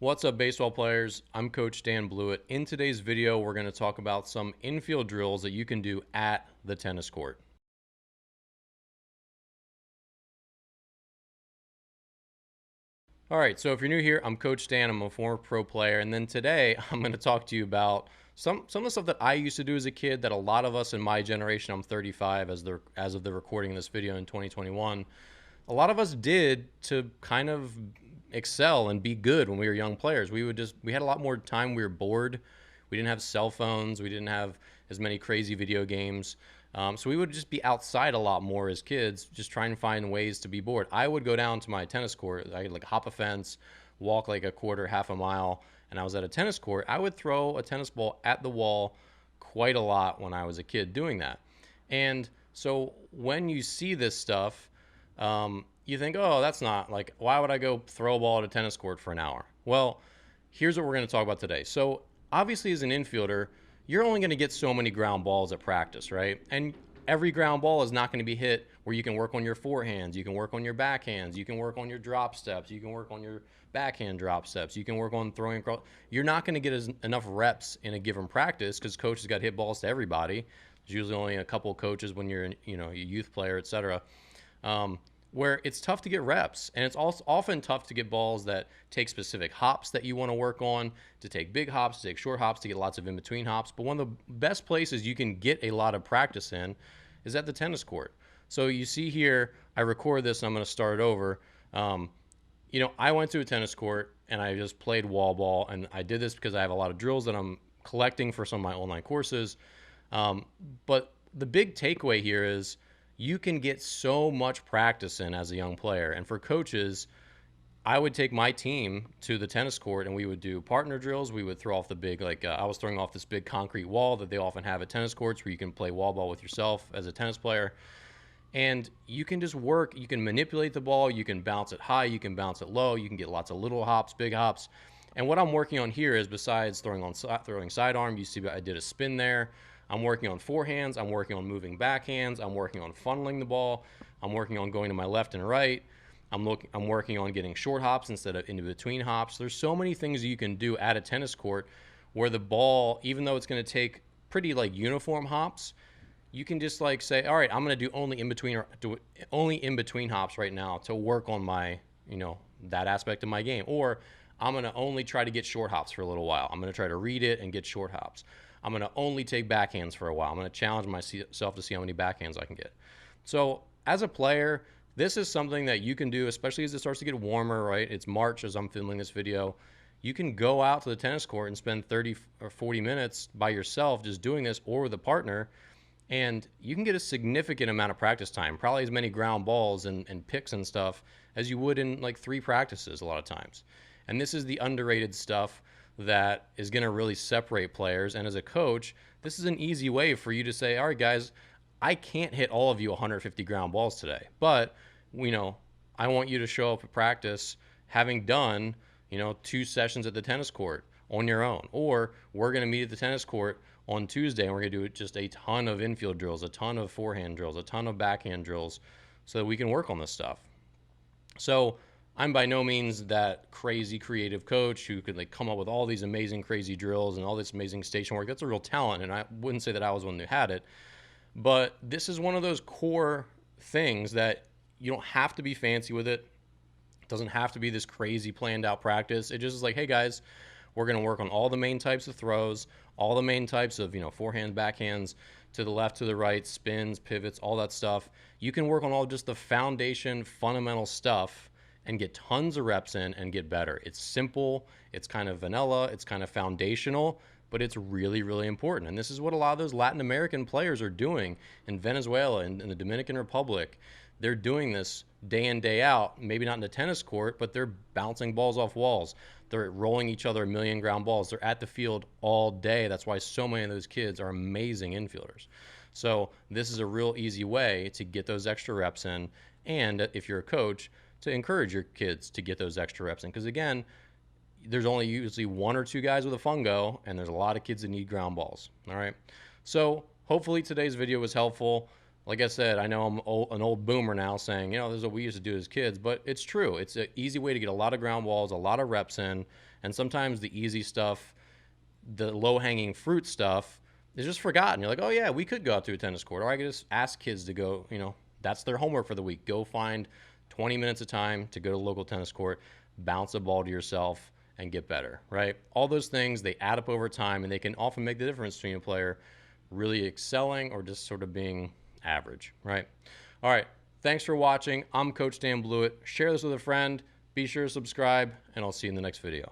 What's up, baseball players? I'm Coach Dan Blewett. In today's video, we're going to talk about some infield drills that you can do at the tennis court. All right, so if you're new here, I'm Coach Dan. I'm a former pro player, and then today I'm going to talk to you about some of the stuff that I used to do as a kid that a lot of us in my generation, I'm 35 as of the recording of this video in 2021, a lot of us did to kind of excel and be good when we were young players. We had a lot more time. We were bored. We didn't have cell phones. We didn't have as many crazy video games. So we would just be outside a lot more as kids, just trying to find ways to be bored. I would go down to my tennis court. I could like hop a fence, walk like a quarter, half a mile, and I was at a tennis court. I would throw a tennis ball at the wall quite a lot when I was a kid doing that. And so when you see this stuff, you think, oh, that's not like, why would I go throw a ball at a tennis court for an hour? Well, here's what we're going to talk about today. So obviously as an infielder, you're only going to get so many ground balls at practice, right? And every ground ball is not going to be hit where you can work on your forehands, you can work on your backhands, you can work on your drop steps, you can work on your backhand drop steps, you can work on throwing across. You're not going to get enough reps in a given practice because coaches got hit balls to everybody. There's usually only a couple of coaches when you're, a youth player, etc. Where it's tough to get reps, and it's also often tough to get balls that take specific hops that you want to work on, to take big hops, to take short hops, to get lots of in-between hops. But one of the best places you can get a lot of practice in is at the tennis court. So you see here, I record this and I'm going to start it over. I went to a tennis court and I just played wall ball, and I did this because I have a lot of drills that I'm collecting for some of my online courses. But the big takeaway here is you can get so much practice in as a young player. And for coaches, I would take my team to the tennis court and we would do partner drills. We would throw off the big, I was throwing off this big concrete wall that they often have at tennis courts where you can play wall ball with yourself as a tennis player. And you can just work, you can manipulate the ball, you can bounce it high, you can bounce it low, you can get lots of little hops, big hops. And what I'm working on here is, besides throwing sidearm, you see I did a spin there. I'm working on forehands, I'm working on moving backhands, I'm working on funneling the ball, I'm working on going to my left and right, I'm working on getting short hops instead of in between hops. There's so many things you can do at a tennis court where the ball, even though it's going to take pretty uniform hops, you can just say, all right, I'm going to do only in between hops right now to work on my, that aspect of my game. Or I'm going to only try to get short hops for a little while. I'm going to try to read it and get short hops. I'm going to only take backhands for a while. I'm going to challenge myself to see how many backhands I can get. So as a player, this is something that you can do, especially as it starts to get warmer, right? It's March as I'm filming this video. You can go out to the tennis court and spend 30 or 40 minutes by yourself just doing this, or with a partner, and you can get a significant amount of practice time, probably as many ground balls and picks and stuff as you would in 3 practices a lot of times. And this is the underrated stuff that is going to really separate players. And as a coach, this is an easy way for you to say, all right, guys, I can't hit all of you 150 ground balls today, but I want you to show up at practice having done 2 sessions at the tennis court on your own. Or we're going to meet at the tennis court on Tuesday and we're going to do just a ton of infield drills, a ton of forehand drills, a ton of backhand drills, so that we can work on this stuff. So I'm by no means that crazy creative coach who could come up with all these amazing crazy drills and all this amazing station work. That's a real talent, and I wouldn't say that I was one who had it. But this is one of those core things that you don't have to be fancy with it. It doesn't have to be this crazy planned out practice. It just is hey guys, we're going to work on all the main types of throws, all the main types of, forehands, backhands, to the left, to the right, spins, pivots, all that stuff. You can work on all just the foundation, fundamental stuff and get tons of reps in and get better. It's simple, it's kind of vanilla, it's kind of foundational, but it's really, really important. And this is what a lot of those Latin American players are doing in Venezuela and in the Dominican Republic. They're doing this day in, day out, maybe not in the tennis court, but they're bouncing balls off walls. They're rolling each other a million ground balls. They're at the field all day. That's why so many of those kids are amazing infielders. So this is a real easy way to get those extra reps in. And if you're a coach, to encourage your kids to get those extra reps in. Because again, there's only usually 1 or 2 guys with a fungo, and there's a lot of kids that need ground balls. All right. So hopefully today's video was helpful. Like I said, I know I'm an old boomer now saying, this is what we used to do as kids, but it's true. It's an easy way to get a lot of ground balls, a lot of reps in, And sometimes the easy stuff, the low-hanging fruit stuff, is just forgotten. You're like, oh yeah, we could go out to a tennis court, or I could just ask kids to go, that's their homework for the week. Go find 20 minutes of time to go to a local tennis court, bounce a ball to yourself, and get better, right? All those things, they add up over time, and they can often make the difference between a player really excelling or just sort of being average, right? All right, thanks for watching. I'm Coach Dan Blewett. Share this with a friend. Be sure to subscribe, and I'll see you in the next video.